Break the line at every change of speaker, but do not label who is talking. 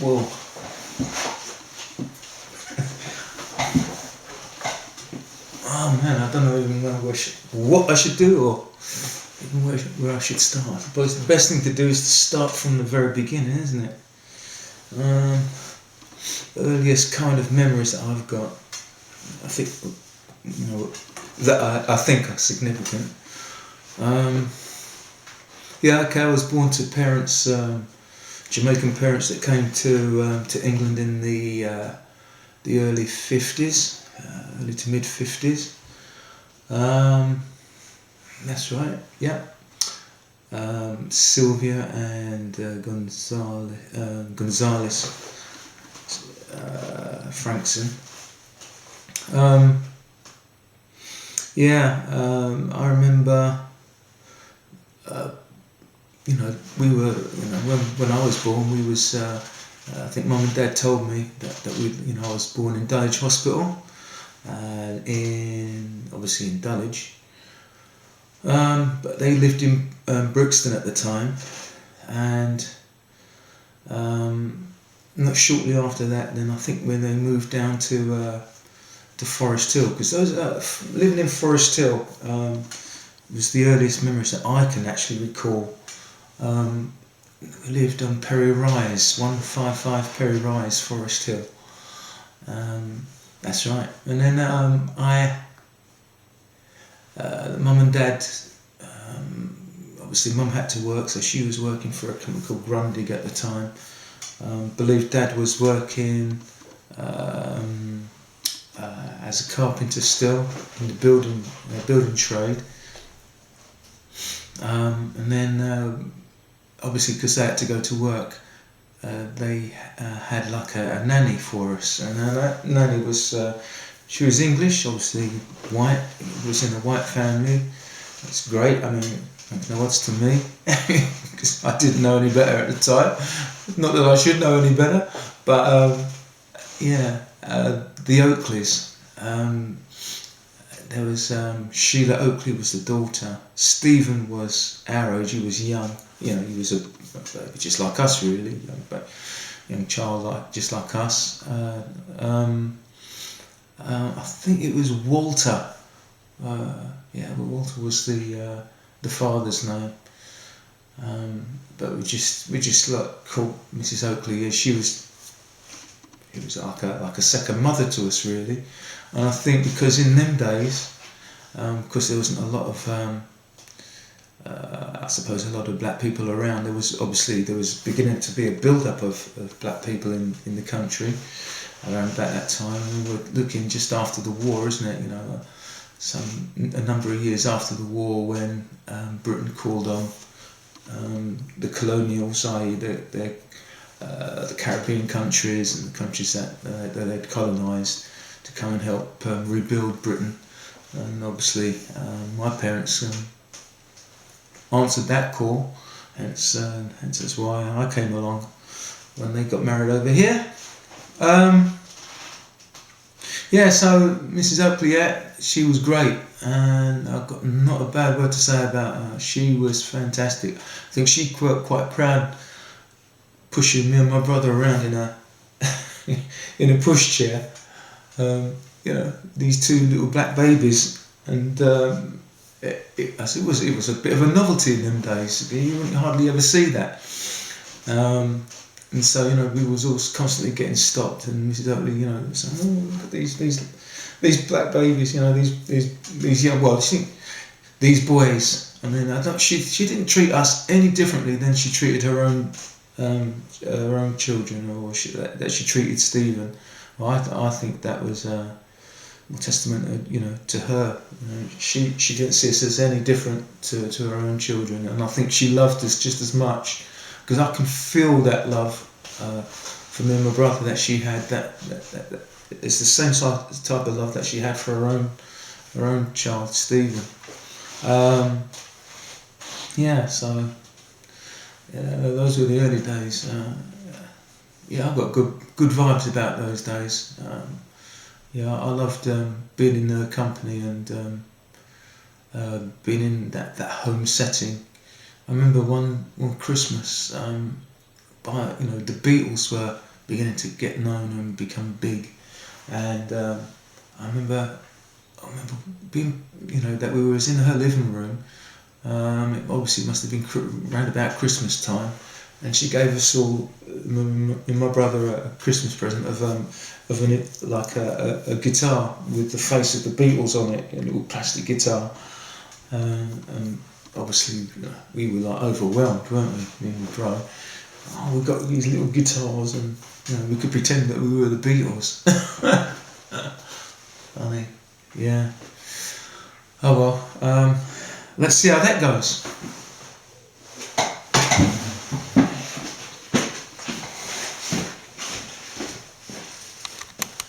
spoil. Oh man, I don't know even know what I should do, or even where I should start. I suppose the best thing to do is to start from the very beginning, isn't it? Earliest kind of memories that I've got, I think, that I think are significant. I was born to parents, Jamaican parents that came to England in the early 50s, early to mid 50s. That's right. Yeah. Sylvia and Gonzales Frankson. I remember. We were, when I was born, we was. I think Mum and Dad told me that I was born in Dulwich Hospital, obviously in Dulwich. But they lived in Brixton at the time, and not shortly after that, then I think when they moved down to Forest Hill, because those living in Forest Hill was the earliest memories that I can actually recall. We lived on Perry Rise, 155 Perry Rise, Forest Hill. That's right. And then Mum and Dad, obviously Mum had to work, so she was working for a company called Grundig at the time. Believe Dad was working as a carpenter still in the building trade. And then obviously because they had to go to work, they had like a nanny for us, and that nanny was she was English, obviously white. It was in a white family. That's great. I mean, makes no odds to me because I didn't know any better at the time. Not that I should know any better, but the Oakleys. There was Sheila Oakley was the daughter. Stephen was our age. He was young. He was just like us, really, young child, just like us. I think it was Walter. Walter was the father's name. But we just like called Mrs. Oakley. It was like a second mother to us, really. And I think because in them days, because there wasn't a lot of, I suppose, a lot of black people around, there was beginning to be a build-up of black people in the country around about that time. We were looking just after the war, isn't it? A number of years after the war, when Britain called on the colonials, i.e. the Caribbean countries and the countries that they'd colonised, to come and help rebuild Britain. And obviously my parents answered that call, hence that's why I came along when they got married over here. So Mrs. Oakley, she was great, and I've got not a bad word to say about her. She was fantastic. I think she quite proud pushing me and my brother around in a pushchair. These two little black babies, and it was a bit of a novelty in them days. You wouldn't hardly ever see that. And so we was always constantly getting stopped, and Mrs. Oakley, saying, "Oh, look at these black babies, these young, these boys." I mean, she didn't treat us any differently than she treated her own children, or that she treated Stephen. Well, I think that was a testament, to her. She didn't see us as any different to her own children, and I think she loved us just as much, because I can feel that love for me and my brother that she had. That it's the same type of love that she had for her own child, Stephen. Those were the early days. I've got good vibes about those days. I loved being in their company and being in that home setting. I remember one Christmas, the Beatles were beginning to get known and become big. And I remember being, that we was in her living room. It obviously must have been round about Christmas time, and she gave us all, my brother, a Christmas present of a guitar with the face of the Beatles on it, a little plastic guitar. And obviously we were like overwhelmed, weren't we? Me and Bro. Oh, we got these little guitars, and we could pretend that we were the Beatles. Funny, yeah. Oh well. Let's see how that goes.